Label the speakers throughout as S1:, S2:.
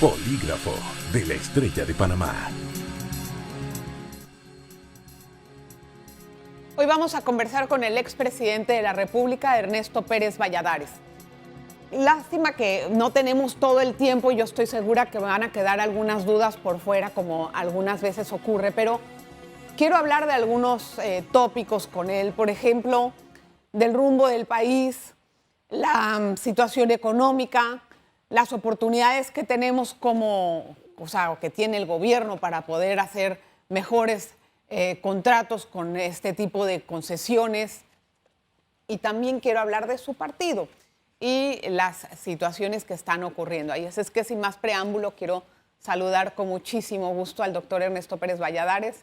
S1: Polígrafo de la Estrella de Panamá.
S2: Hoy vamos a conversar con el expresidente de la República, Ernesto Pérez Valladares. Lástima que no tenemos todo el tiempo y yo estoy segura que van a quedar algunas dudas por fuera, como algunas veces ocurre, pero quiero hablar de algunos tópicos con él, por ejemplo, del rumbo del país, la situación económica, las oportunidades que tenemos que tiene el gobierno para poder hacer mejores contratos con este tipo de concesiones. Y también quiero hablar de su partido y las situaciones que están ocurriendo ahí. Así es que sin más preámbulo quiero saludar con muchísimo gusto al doctor Ernesto Pérez Valladares.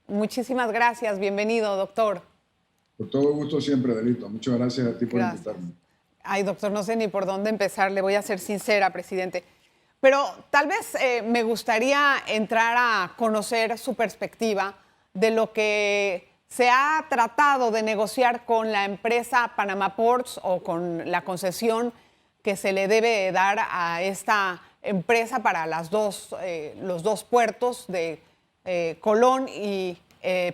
S2: Muchísimas gracias, bienvenido, doctor.
S3: Con todo gusto siempre, Delito. Muchas gracias a ti por invitarme.
S2: Ay, doctor, no sé ni por dónde empezar, le voy a ser sincera, presidente. Pero tal vez me gustaría entrar a conocer su perspectiva de lo que se ha tratado de negociar con la empresa Panama Ports o con la concesión que se le debe dar a esta empresa para los dos puertos de Colón y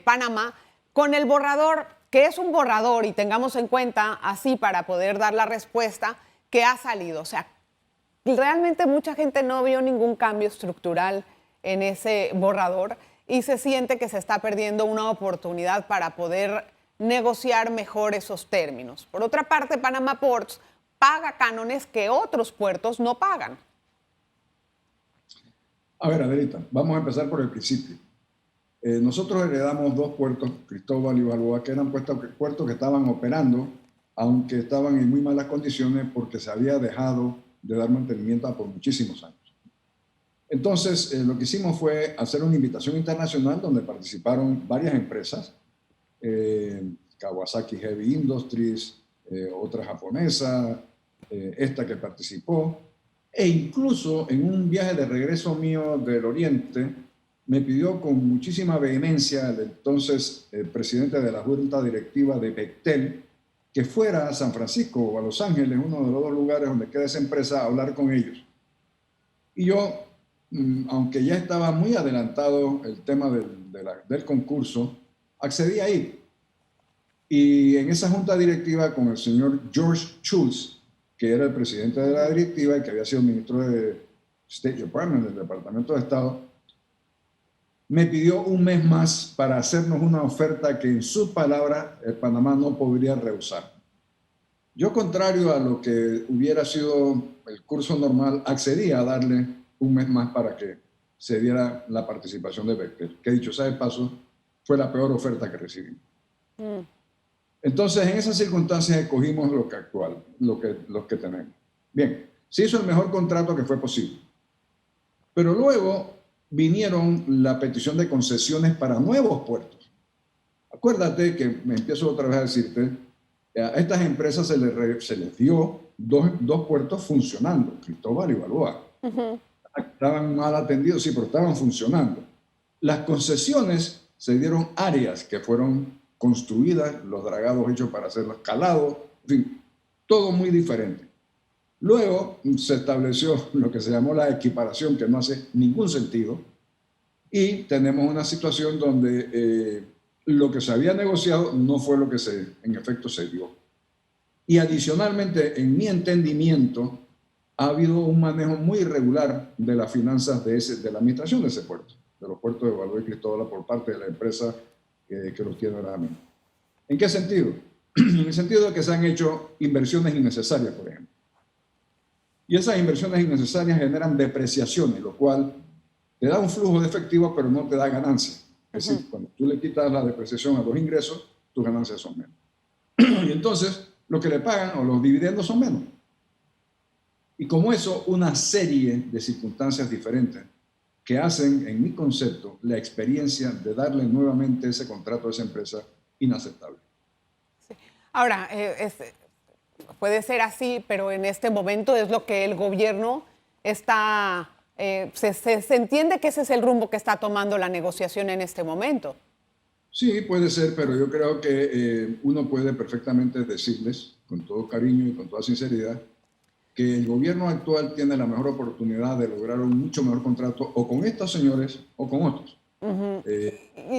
S2: Panamá, con el borrador, que es un borrador, y tengamos en cuenta así para poder dar la respuesta que ha salido. O sea, realmente mucha gente no vio ningún cambio estructural en ese borrador y se siente que se está perdiendo una oportunidad para poder negociar mejor esos términos. Por otra parte, Panama Ports paga cánones que otros puertos no pagan.
S3: A ver, Adelita, vamos a empezar por el principio. Nosotros heredamos dos puertos, Cristóbal y Balboa, que eran puertos que estaban operando, aunque estaban en muy malas condiciones porque se había dejado de dar mantenimiento por muchísimos años. Entonces, lo que hicimos fue hacer una invitación internacional donde participaron varias empresas, Kawasaki Heavy Industries, otra japonesa, esta que participó, e incluso en un viaje de regreso mío del Oriente, me pidió con muchísima vehemencia el entonces presidente de la Junta Directiva de Bechtel que fuera a San Francisco o a Los Ángeles, uno de los dos lugares donde queda esa empresa, a hablar con ellos. Y yo, aunque ya estaba muy adelantado el tema del concurso, accedí a ir. Y en esa junta directiva con el señor George Shultz, que era el presidente de la directiva y que había sido ministro de State Department, del Departamento de Estado, me pidió un mes más para hacernos una oferta que en sus palabras el Panamá no podría rehusar. Yo, contrario a lo que hubiera sido el curso normal, accedí a darle un mes más para que se diera la participación de Bechtel, que dicho sea de paso, fue la peor oferta que recibimos. Entonces, en esas circunstancias escogimos lo que tenemos. Bien, se hizo el mejor contrato que fue posible. Pero luego vinieron la petición de concesiones para nuevos puertos. Acuérdate que me empiezo otra vez a decirte, a estas empresas se les dio dos puertos funcionando, Cristóbal y Balboa. Estaban mal atendidos, sí, pero estaban funcionando. Las concesiones se dieron áreas que fueron construidas, los dragados hechos para hacer los calados, en fin, todo muy diferente. Luego se estableció lo que se llamó la equiparación, que no hace ningún sentido, y tenemos una situación donde lo que se había negociado no fue lo que en efecto se dio. Y adicionalmente, en mi entendimiento, ha habido un manejo muy irregular de las finanzas de la administración de ese puerto, de los puertos de Balboa y Cristóbal, por parte de la empresa que los tiene ahora mismo. ¿En qué sentido? En el sentido de que se han hecho inversiones innecesarias, por ejemplo. Y esas inversiones innecesarias generan depreciaciones, lo cual te da un flujo de efectivo, pero no te da ganancia. Es decir, cuando tú le quitas la depreciación a los ingresos, tus ganancias son menos. Y entonces, lo que le pagan o los dividendos son menos. Y como eso, una serie de circunstancias diferentes que hacen, en mi concepto, la experiencia de darle nuevamente ese contrato a esa empresa inaceptable.
S2: Sí. Ahora, puede ser así, pero en este momento es lo que el gobierno está... se entiende que ese es el rumbo que está tomando la negociación en este momento.
S3: Sí, puede ser, pero yo creo que uno puede perfectamente decirles, con todo cariño y con toda sinceridad, que el gobierno actual tiene la mejor oportunidad de lograr un mucho mejor contrato o con estos señores o con otros.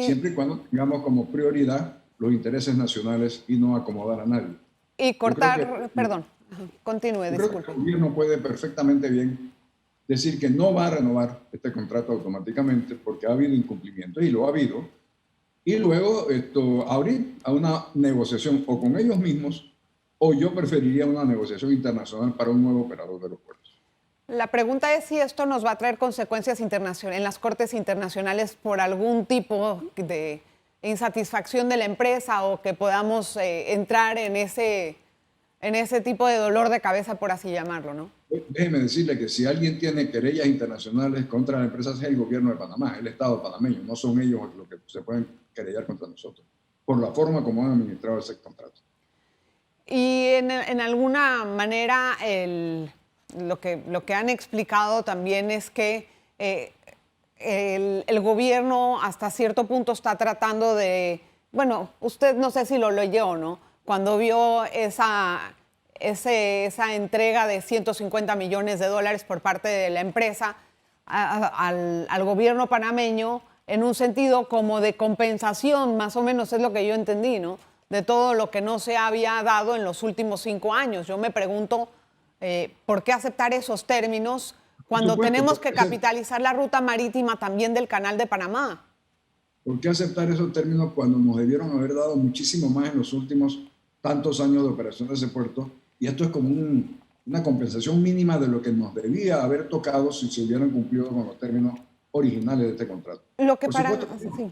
S3: Siempre y cuando tengamos como prioridad los intereses nacionales y no acomodar a nadie.
S2: Y cortar, perdón, continúe,
S3: yo creo que
S2: disculpe.
S3: el gobierno puede perfectamente bien decir que no va a renovar este contrato automáticamente porque ha habido incumplimiento y lo ha habido, y luego abrir a una negociación o con ellos mismos, o yo preferiría una negociación internacional para un nuevo operador de los puertos.
S2: La pregunta es si esto nos va a traer consecuencias internacionales en las cortes internacionales por algún tipo de insatisfacción de la empresa o que podamos entrar en ese tipo de dolor de cabeza, por así llamarlo, ¿no?
S3: Déjeme decirle que si alguien tiene querellas internacionales contra la empresa es el gobierno de Panamá, el Estado panameño, no son ellos los que se pueden querellar contra nosotros, por la forma como han administrado ese contrato.
S2: Y en alguna manera lo que han explicado también es que el gobierno hasta cierto punto está tratando de, bueno, usted no sé si lo leyó o no, cuando vio esa entrega de 150 millones de dólares por parte de la empresa al gobierno panameño en un sentido como de compensación, más o menos es lo que yo entendí, ¿no? De todo lo que no se había dado en los últimos 5 años. Yo me pregunto por qué aceptar esos términos cuando tenemos que capitalizar la ruta marítima también del Canal de Panamá.
S3: ¿Por qué aceptar esos términos cuando nos debieron haber dado muchísimo más en los últimos tantos años de operación de ese puerto? Y esto es como una compensación mínima de lo que nos debía haber tocado si se hubieran cumplido con los términos originales de este contrato.
S2: Lo que sí.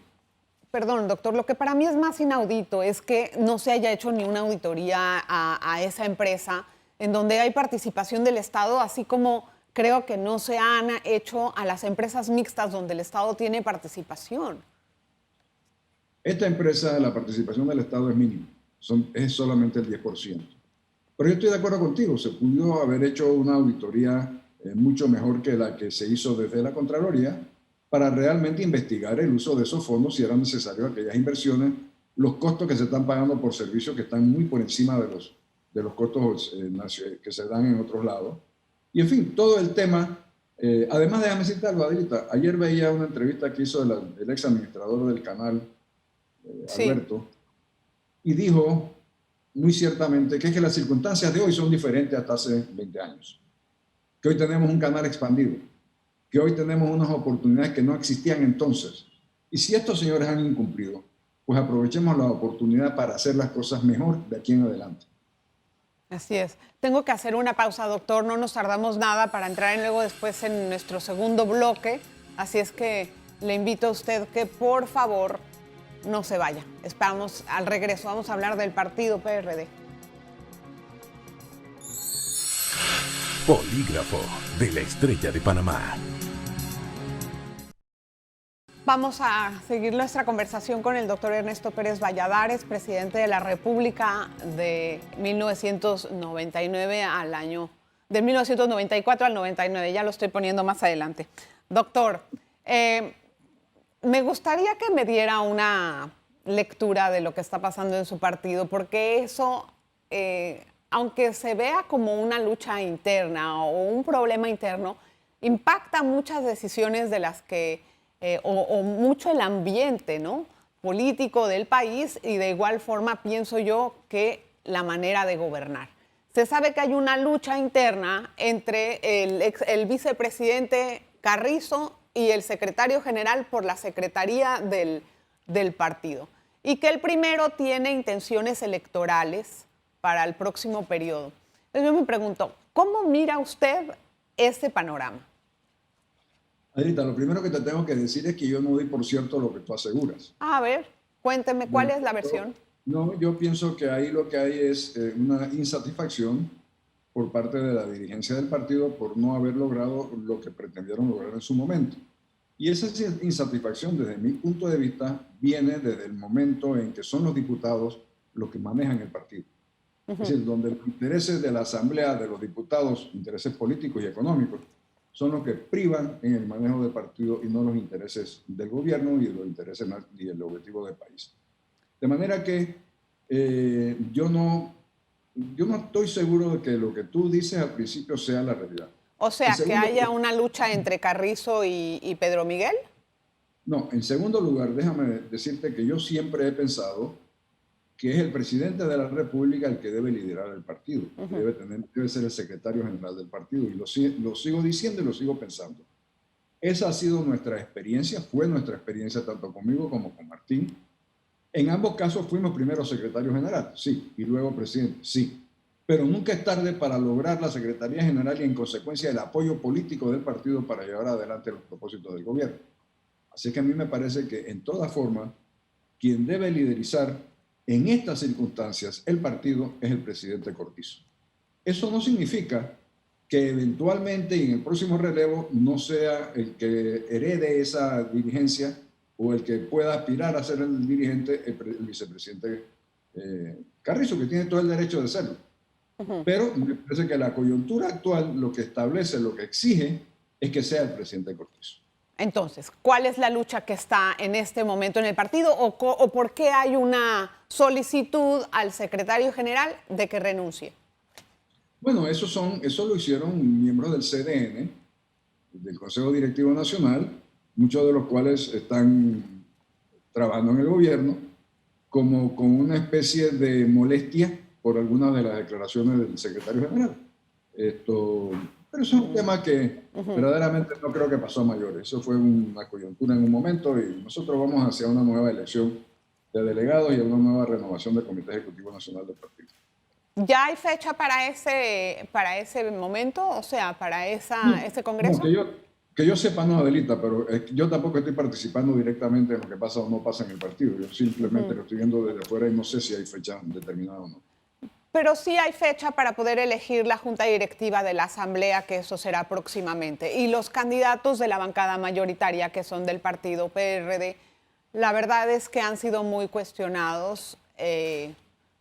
S2: Perdón, doctor, lo que para mí es más inaudito es que no se haya hecho ni una auditoría a esa empresa en donde hay participación del Estado, así como creo que no se han hecho a las empresas mixtas donde el Estado tiene participación.
S3: Esta empresa, la participación del Estado es mínima, es solamente el 10%. Pero yo estoy de acuerdo contigo, se pudo haber hecho una auditoría mucho mejor que la que se hizo desde la Contraloría para realmente investigar el uso de esos fondos, si eran necesarios aquellas inversiones, los costos que se están pagando por servicios que están muy por encima de los costos que se dan en otros lados. Y en fin, todo el tema, además déjame decirte algo, Adelita, ayer veía una entrevista que hizo el ex administrador del canal, Alberto, y dijo muy ciertamente que es que las circunstancias de hoy son diferentes hasta hace 20 años, que hoy tenemos un canal expandido, que hoy tenemos unas oportunidades que no existían entonces. Y si estos señores han incumplido, pues aprovechemos la oportunidad para hacer las cosas mejor de aquí en adelante.
S2: Así es. Tengo que hacer una pausa, doctor. No nos tardamos nada para entrar luego después en nuestro segundo bloque. Así es que le invito a usted que por favor no se vaya. Esperamos al regreso. Vamos a hablar del partido PRD.
S1: Polígrafo de la Estrella de Panamá.
S2: Vamos a seguir nuestra conversación con el doctor Ernesto Pérez Valladares, presidente de la República de 1999 del 1994 al 99. Ya lo estoy poniendo más adelante. Doctor, me gustaría que me diera una lectura de lo que está pasando en su partido, porque eso, aunque se vea como una lucha interna o un problema interno, impacta muchas decisiones de las que, o mucho el ambiente, ¿no?, político del país, y de igual forma pienso yo que la manera de gobernar. Se sabe que hay una lucha interna entre el vicepresidente Carrizo y el secretario general por la secretaría del partido, y que el primero tiene intenciones electorales para el próximo periodo. Entonces yo me pregunto, ¿cómo mira usted ese panorama?
S3: Adrita, lo primero que te tengo que decir es que yo no doy por cierto lo que tú aseguras.
S2: A ver, cuénteme, ¿cuál es la versión?
S3: No, yo pienso que ahí lo que hay es una insatisfacción por parte de la dirigencia del partido por no haber logrado lo que pretendieron lograr en su momento. Y esa insatisfacción, desde mi punto de vista, viene desde el momento en que son los diputados los que manejan el partido. Es decir, donde los intereses de la Asamblea, de los diputados, intereses políticos y económicos, son los que privan en el manejo del partido y no los intereses del gobierno y los intereses y el objetivo del país. De manera que yo no yo no estoy seguro de que lo que tú dices al principio sea la realidad.
S2: O sea, que
S3: segundo,
S2: haya una lucha entre Carrizo y Pedro Miguel.
S3: no, en segundo lugar, déjame decirte que yo siempre he pensado que es el presidente de la República el que debe liderar el partido, debe ser el secretario general del partido, y lo sigo diciendo y lo sigo pensando. Esa ha sido nuestra experiencia, fue nuestra experiencia tanto conmigo como con Martín. En ambos casos fuimos primero secretario general, sí, y luego presidente, sí. Pero nunca es tarde para lograr la Secretaría General y en consecuencia el apoyo político del partido para llevar adelante los propósitos del gobierno. Así que a mí me parece que en toda forma, quien debe liderizar en estas circunstancias el partido es el presidente Cortizo. Eso no significa que eventualmente en el próximo relevo no sea el que herede esa dirigencia o el que pueda aspirar a ser el dirigente, el vicepresidente Carrizo, que tiene todo el derecho de serlo. Pero me parece que la coyuntura actual lo que establece, lo que exige, es que sea el presidente Cortizo.
S2: Entonces, ¿cuál es la lucha que está en este momento en el partido o por qué hay una solicitud al secretario general de que renuncie?
S3: Bueno, eso lo hicieron miembros del CDN, del Consejo Directivo Nacional, muchos de los cuales están trabajando en el gobierno, como con una especie de molestia por algunas de las declaraciones del secretario general. Pero eso es un tema que verdaderamente no creo que pasó a mayores. Eso fue una coyuntura en un momento y nosotros vamos hacia una nueva elección de delegados y a una nueva renovación del Comité Ejecutivo Nacional del partido.
S2: ¿Ya hay fecha para ese momento? O sea, para ese congreso.
S3: No, que yo sepa, no, Adelita, pero yo tampoco estoy participando directamente en lo que pasa o no pasa en el partido. Yo simplemente lo estoy viendo desde afuera y no sé si hay fecha determinada o no.
S2: Pero sí hay fecha para poder elegir la junta directiva de la Asamblea, que eso será próximamente. Y los candidatos de la bancada mayoritaria, que son del partido PRD, la verdad es que han sido muy cuestionados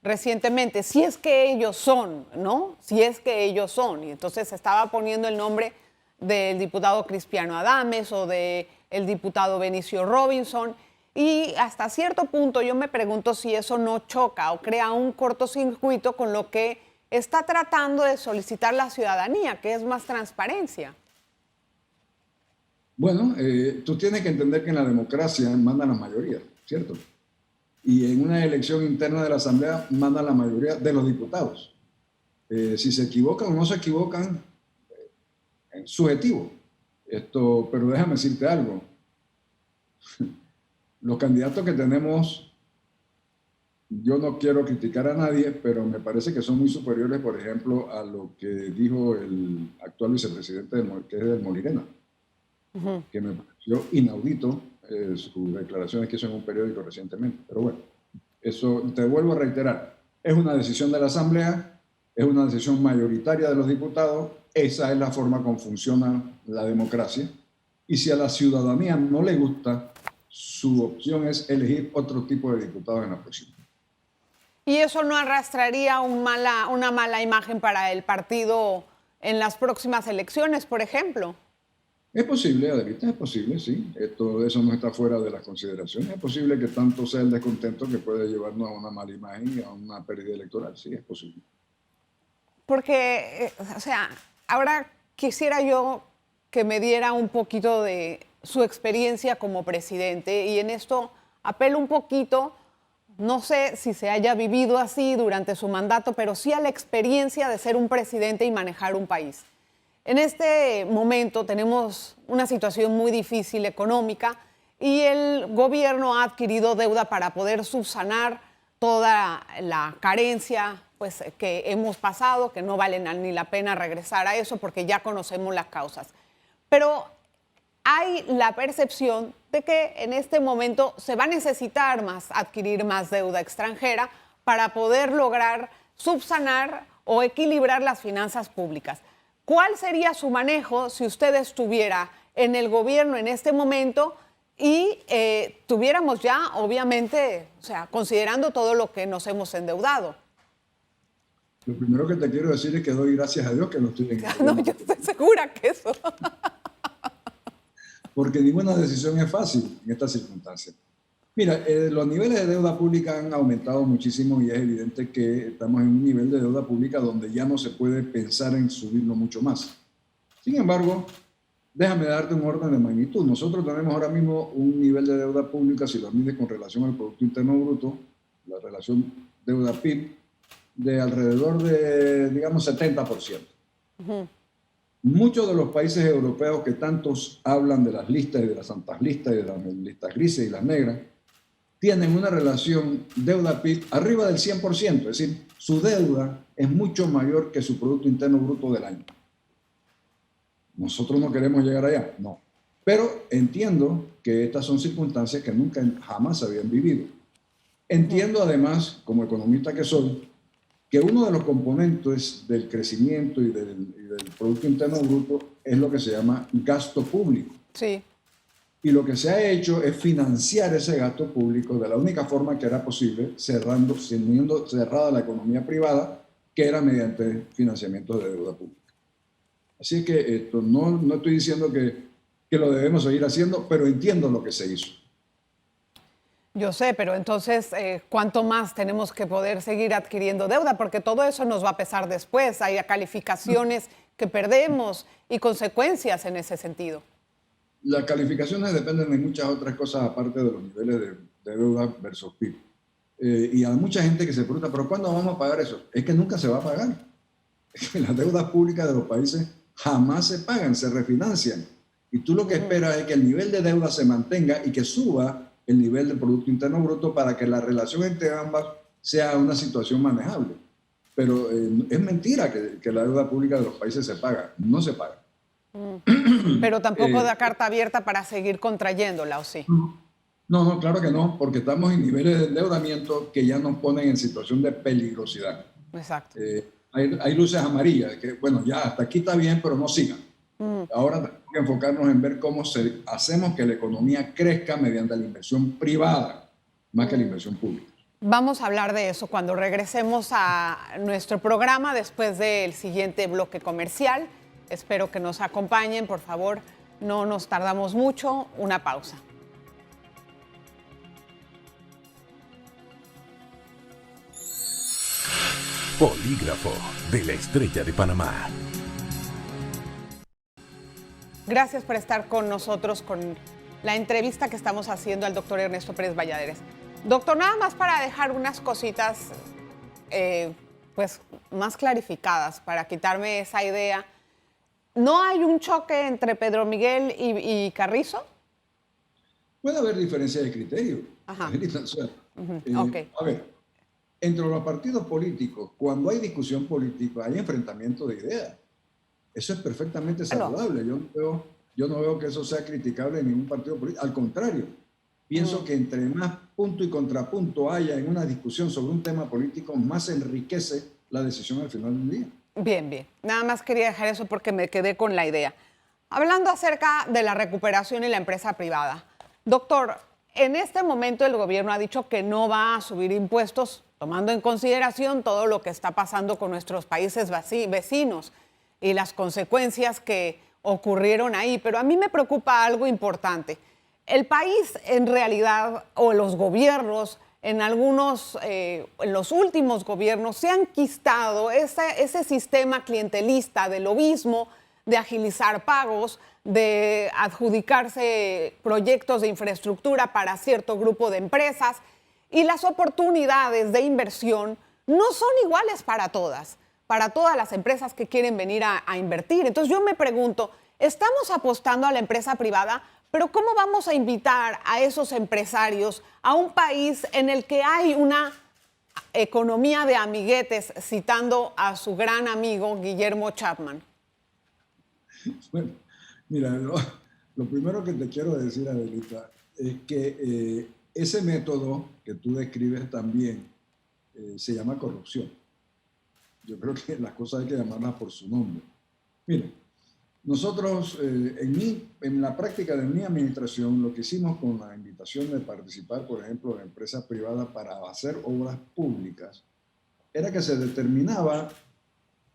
S2: recientemente. Si es que ellos son, ¿no? Si es que ellos son. Y entonces se estaba poniendo el nombre del diputado Cristiano Adames o del diputado Benicio Robinson. Y hasta cierto punto yo me pregunto si eso no choca o crea un cortocircuito con lo que está tratando de solicitar la ciudadanía, que es más transparencia.
S3: Bueno, tú tienes que entender que en la democracia mandan las mayorías, ¿cierto? Y en una elección interna de la Asamblea mandan la mayoría de los diputados. Si se equivocan o no se equivocan, es subjetivo. Pero déjame decirte algo. Los candidatos que tenemos, yo no quiero criticar a nadie, pero me parece que son muy superiores, por ejemplo, a lo que dijo el actual vicepresidente, que es del Molirena, que me pareció inaudito sus declaraciones que hizo en un periódico recientemente. Pero bueno, eso te vuelvo a reiterar, es una decisión de la Asamblea, es una decisión mayoritaria de los diputados, esa es la forma como funciona la democracia, y si a la ciudadanía no le gusta, su opción es elegir otro tipo de diputados en la próxima.
S2: ¿Y eso no arrastraría una mala imagen para el partido en las próximas elecciones, por ejemplo?
S3: Es posible, Adelita, es posible, sí. Eso no está fuera de las consideraciones. Es posible que tanto sea el descontento que puede llevarnos a una mala imagen y a una pérdida electoral. Sí, es posible.
S2: Porque, o sea, ahora quisiera yo que me diera un poquito de su experiencia como presidente y en esto apelo un poquito, no sé si se haya vivido así durante su mandato, pero sí a la experiencia de ser un presidente y manejar un país. En este momento tenemos una situación muy difícil económica y el gobierno ha adquirido deuda para poder subsanar toda la carencia pues, que hemos pasado, que no vale ni la pena regresar a eso porque ya conocemos las causas. Pero hay la percepción de que en este momento se va a necesitar adquirir más deuda extranjera para poder lograr subsanar o equilibrar las finanzas públicas. ¿Cuál sería su manejo si usted estuviera en el gobierno en este momento y tuviéramos ya, obviamente, o sea, considerando todo lo que nos hemos endeudado?
S3: Lo primero que te quiero decir es que doy gracias a Dios que no estoy en el gobierno.
S2: No, yo estoy segura que eso.
S3: Porque ninguna decisión es fácil en estas circunstancias. Mira, los niveles de deuda pública han aumentado muchísimo y es evidente que estamos en un nivel de deuda pública donde ya no se puede pensar en subirlo mucho más. Sin embargo, déjame darte un orden de magnitud. Nosotros tenemos ahora mismo un nivel de deuda pública, si lo mides con relación al Producto Interno Bruto, la relación deuda-PIB, de alrededor de, digamos, 70%. Muchos de los países europeos que tantos hablan de las listas y de las santas listas y de las listas grises y las negras, tienen una relación deuda-PIB arriba del 100%, es decir, su deuda es mucho mayor que su Producto Interno Bruto del año. Nosotros no queremos llegar allá, no. Pero entiendo que estas son circunstancias que nunca, jamás se habían vivido. Entiendo además, como economista que soy, que uno de los componentes del crecimiento y del Producto Interno Bruto es lo que se llama gasto público.
S2: Sí.
S3: Y lo que se ha hecho es financiar ese gasto público de la única forma que era posible, teniendo cerrada la economía privada, que era mediante financiamiento de deuda pública. Así es que esto, no estoy diciendo que lo debemos seguir haciendo, pero entiendo lo que se hizo.
S2: Yo sé, pero entonces, ¿cuánto más tenemos que poder seguir adquiriendo deuda? Porque todo eso nos va a pesar después. Hay calificaciones que perdemos y consecuencias en ese sentido.
S3: Las calificaciones dependen de muchas otras cosas aparte de los niveles de deuda versus PIB. Y hay mucha gente que se pregunta, ¿pero cuándo vamos a pagar eso? Es que nunca se va a pagar. Las deudas públicas de los países jamás se pagan, se refinancian. Y tú lo que esperas es que el nivel de deuda se mantenga y que suba el nivel del Producto Interno Bruto para que la relación entre ambas sea una situación manejable. Pero es mentira que la deuda pública de los países se paga. No se paga.
S2: Pero tampoco da carta abierta para seguir contrayéndola, ¿o sí?
S3: No, claro que no, porque estamos en niveles de endeudamiento que ya nos ponen en situación de peligrosidad.
S2: Exacto.
S3: Hay luces amarillas, que bueno, ya hasta aquí está bien, pero no sigan. Ahora tenemos que enfocarnos en ver cómo hacemos que la economía crezca mediante la inversión privada, más que la inversión pública.
S2: Vamos a hablar de eso cuando regresemos a nuestro programa después del siguiente bloque comercial. Espero que nos acompañen, por favor, no nos tardamos mucho. Una pausa.
S1: Polígrafo de la Estrella de Panamá.
S2: Gracias por estar con nosotros con la entrevista que estamos haciendo al doctor Ernesto Pérez Valladares. Doctor, nada más para dejar unas cositas pues más clarificadas, para quitarme esa idea. ¿No hay un choque entre Pedro Miguel y Carrizo?
S3: Puede haber diferencia de criterio.
S2: Ajá.
S3: Okay. A ver, entre los partidos políticos, cuando hay discusión política, hay enfrentamiento de ideas. Eso es perfectamente saludable. Yo no veo que eso sea criticable en ningún partido político. Al contrario, pienso que entre más punto y contrapunto haya en una discusión sobre un tema político, más enriquece la decisión al final del día.
S2: Bien, bien. Nada más quería dejar eso porque me quedé con la idea. Hablando acerca de la recuperación y la empresa privada. Doctor, en este momento el gobierno ha dicho que no va a subir impuestos, tomando en consideración todo lo que está pasando con nuestros países vecinos y las consecuencias que ocurrieron ahí. Pero a mí me preocupa algo importante. El país en realidad, o los gobiernos, en los últimos gobiernos, se han quistado ese sistema clientelista de lobismo, de agilizar pagos, de adjudicarse proyectos de infraestructura para cierto grupo de empresas. Y las oportunidades de inversión no son iguales para todas las empresas que quieren venir a invertir. Entonces yo me pregunto, ¿estamos apostando a la empresa privada? Pero ¿cómo vamos a invitar a esos empresarios a un país en el que hay una economía de amiguetes, citando a su gran amigo Guillermo Chapman?
S3: Bueno, mira, lo primero que te quiero decir, Adelita, es que ese método que tú describes también se llama corrupción. Yo creo que las cosas hay que llamarlas por su nombre. Mira, nosotros, en la práctica de mi administración, lo que hicimos con la invitación de participar, por ejemplo, de empresas privadas para hacer obras públicas, era que se determinaba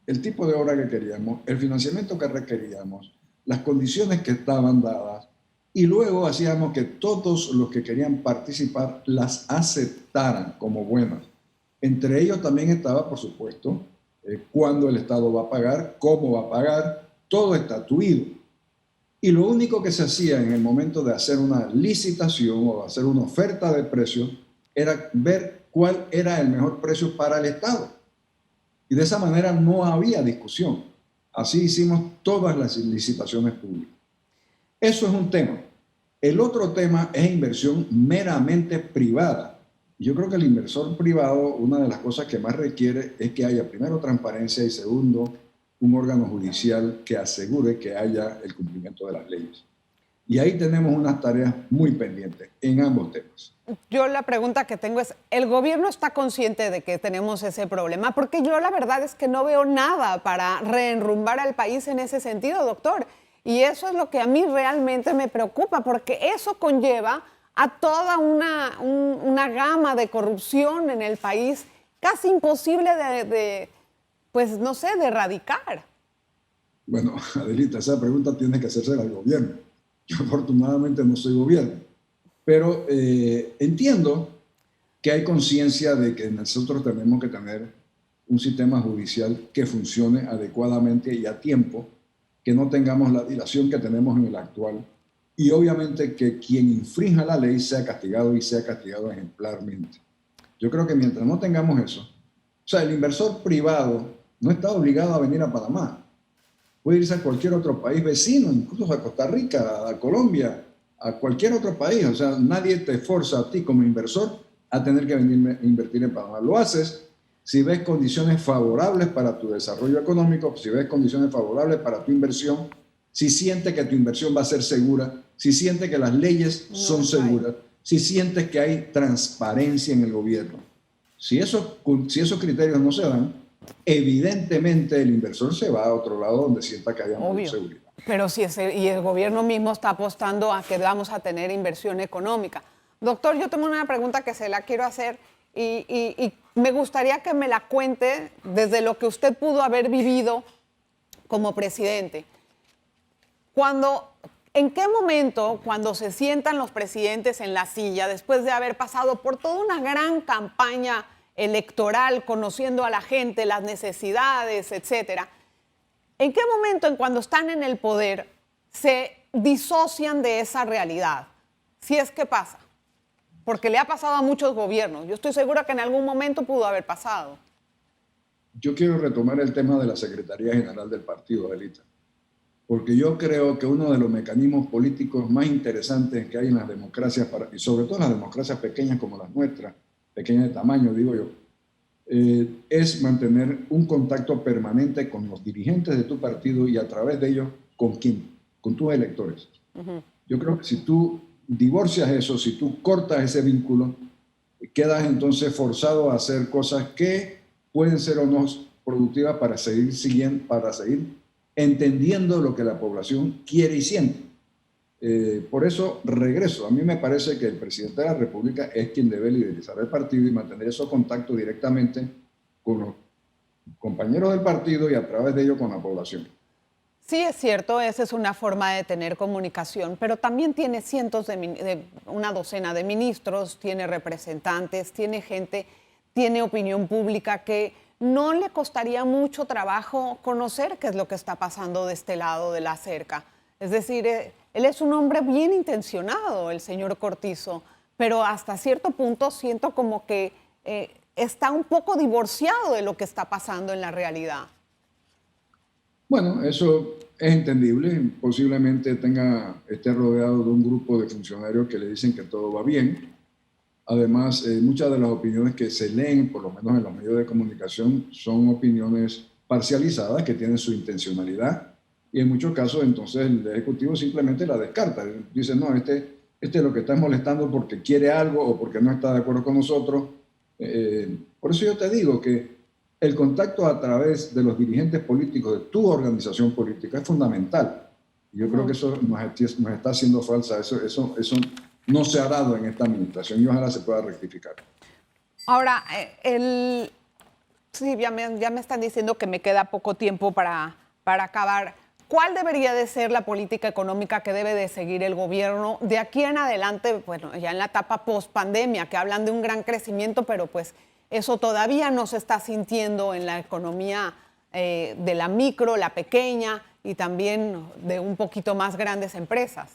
S3: el tipo de obra que queríamos, el financiamiento que requeríamos, las condiciones que estaban dadas, y luego hacíamos que todos los que querían participar las aceptaran como buenas. Entre ellos también estaba, por supuesto, cuándo el Estado va a pagar, cómo va a pagar, todo estatuido. Y lo único que se hacía en el momento de hacer una licitación o hacer una oferta de precios era ver cuál era el mejor precio para el Estado. Y de esa manera no había discusión. Así hicimos todas las licitaciones públicas. Eso es un tema. El otro tema es inversión meramente privada. Yo creo que el inversor privado, una de las cosas que más requiere es que haya, primero, transparencia y segundo, un órgano judicial que asegure que haya el cumplimiento de las leyes. Y ahí tenemos unas tareas muy pendientes en ambos temas.
S2: Yo la pregunta que tengo es, ¿el gobierno está consciente de que tenemos ese problema? Porque yo la verdad es que no veo nada para reenrumbar al país en ese sentido, doctor. Y eso es lo que a mí realmente me preocupa, porque eso conlleva a toda una gama de corrupción en el país casi imposible pues no sé, de erradicar.
S3: Bueno, Adelita, esa pregunta tiene que hacerse al gobierno. Yo afortunadamente no soy gobierno, pero entiendo que hay conciencia de que nosotros tenemos que tener un sistema judicial que funcione adecuadamente y a tiempo, que no tengamos la dilación que tenemos en el actual y obviamente que quien infrinja la ley sea castigado y sea castigado ejemplarmente. Yo creo que mientras no tengamos eso, o sea, el inversor privado no está obligado a venir a Panamá. Puede irse a cualquier otro país vecino, incluso a Costa Rica, a Colombia, a cualquier otro país. O sea, nadie te forza a ti como inversor a tener que venir a invertir en Panamá. Lo haces si ves condiciones favorables para tu desarrollo económico, si ves condiciones favorables para tu inversión, si sientes que tu inversión va a ser segura, si sientes que las leyes son seguras, si sientes que hay transparencia en el gobierno. Si esos criterios no se dan, evidentemente el inversor se va a otro lado donde sienta que haya mayor seguridad.
S2: Pero y el gobierno mismo está apostando a que vamos a tener inversión económica. Doctor, yo tengo una pregunta que se la quiero hacer y me gustaría que me la cuente desde lo que usted pudo haber vivido como presidente. ¿En qué momento, cuando se sientan los presidentes en la silla, después de haber pasado por toda una gran campaña electoral, conociendo a la gente, las necesidades, etcétera, en qué momento, cuando están en el poder, se disocian de esa realidad? Si es que pasa. Porque le ha pasado a muchos gobiernos. Yo estoy segura que en algún momento pudo haber pasado.
S3: Yo quiero retomar el tema de la Secretaría General del Partido, Adelita, porque yo creo que uno de los mecanismos políticos más interesantes que hay en las democracias, y sobre todo en las democracias pequeñas como las nuestras, pequeñas de tamaño, digo yo, es mantener un contacto permanente con los dirigentes de tu partido y a través de ellos, ¿con quién? Con tus electores. Yo creo que si tú divorcias eso, si tú cortas ese vínculo, quedas entonces forzado a hacer cosas que pueden ser o no productivas para seguir entendiendo lo que la población quiere y siente. Por eso regreso. A mí me parece que el presidente de la República es quien debe liderizar el partido y mantener esos contactos directamente con los compañeros del partido y a través de ello con la población.
S2: Sí, es cierto, esa es una forma de tener comunicación, pero también tiene una docena de ministros, tiene representantes, tiene gente, tiene opinión pública que no le costaría mucho trabajo conocer qué es lo que está pasando de este lado de la cerca. Es decir, él es un hombre bien intencionado, el señor Cortizo, pero hasta cierto punto siento como que está un poco divorciado de lo que está pasando en la realidad.
S3: Bueno, eso es entendible. Posiblemente esté rodeado de un grupo de funcionarios que le dicen que todo va bien. Además, muchas de las opiniones que se leen, por lo menos en los medios de comunicación, son opiniones parcializadas que tienen su intencionalidad y en muchos casos entonces el Ejecutivo simplemente la descarta. Dice, no, este es lo que está molestando porque quiere algo o porque no está de acuerdo con nosotros. Por eso yo te digo que el contacto a través de los dirigentes políticos de tu organización política es fundamental. Yo creo que eso nos está haciendo falsa. Eso no se ha dado en esta administración y ojalá se pueda rectificar.
S2: Ahora, sí, ya me están diciendo que me queda poco tiempo para acabar. ¿Cuál debería de ser la política económica que debe de seguir el gobierno de aquí en adelante, bueno, ya en la etapa post-pandemia, que hablan de un gran crecimiento, pero pues eso todavía no se está sintiendo en la economía de la micro, la pequeña y también de un poquito más grandes empresas?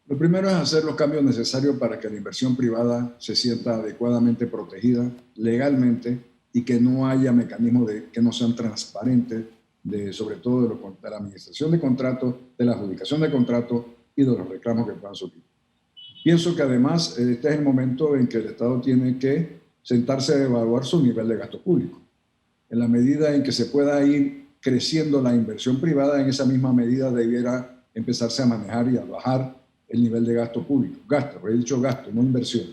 S3: Lo primero es hacer los cambios necesarios para que la inversión privada se sienta adecuadamente protegida legalmente y que no haya mecanismos que no sean transparentes, sobre todo de la administración de contratos, de la adjudicación de contratos y de los reclamos que puedan surgir. Pienso que además este es el momento en que el Estado tiene que sentarse a evaluar su nivel de gasto público. En la medida en que se pueda ir creciendo la inversión privada, en esa misma medida debiera empezarse a manejar y a bajar el nivel de gasto público. Gasto, he dicho gasto, no inversión.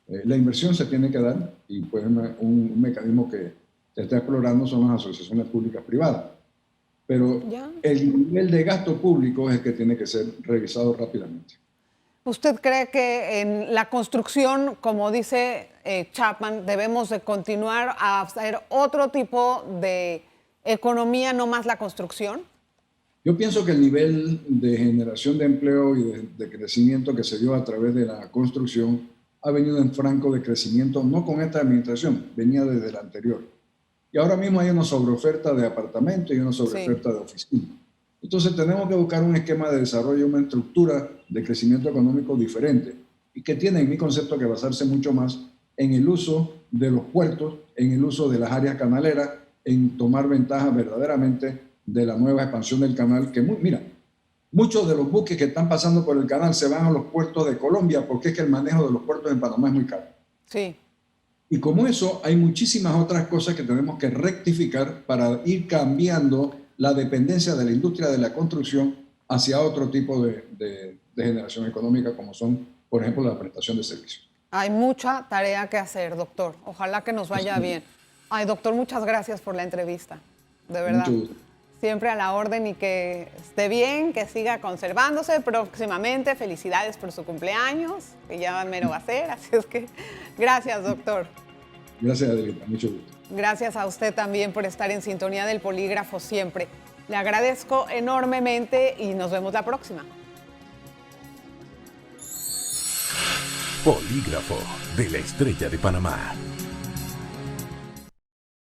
S3: La inversión se tiene que dar y pues un mecanismo que se está explorando son las asociaciones públicas privadas. Pero el nivel de gasto público es el que tiene que ser revisado rápidamente.
S2: ¿Usted cree que en la construcción, como dice Chapman, debemos de continuar a hacer otro tipo de economía, no más la construcción?
S3: Yo pienso que el nivel de generación de empleo y de crecimiento que se dio a través de la construcción ha venido en franco de crecimiento, no con esta administración, venía desde la anterior. Y ahora mismo hay una sobreoferta de apartamentos y una sobreoferta de oficinas. Entonces tenemos que buscar un esquema de desarrollo, una estructura de crecimiento económico diferente y que tiene, en mi concepto, que basarse mucho más en el uso de los puertos, en el uso de las áreas canaleras, en tomar ventaja verdaderamente de la nueva expansión del canal. Que, mira, muchos de los buques que están pasando por el canal se van a los puertos de Colombia porque es que el manejo de los puertos en Panamá es muy caro.
S2: Sí.
S3: Y como eso, hay muchísimas otras cosas que tenemos que rectificar para ir cambiando la dependencia de la industria de la construcción hacia otro tipo de generación económica, como son, por ejemplo, la prestación de servicios.
S2: Hay mucha tarea que hacer, doctor. Ojalá que nos vaya bien. Ay, doctor, muchas gracias por la entrevista. De verdad.
S3: Mucho gusto.
S2: Siempre a la orden y que esté bien, que siga conservándose próximamente. Felicidades por su cumpleaños, que ya mero va a ser. Así es que gracias, doctor.
S3: Gracias, Adelita. Mucho gusto.
S2: Gracias a usted también por estar en sintonía del Polígrafo siempre. Le agradezco enormemente y nos vemos la próxima.
S1: Polígrafo de la Estrella de Panamá.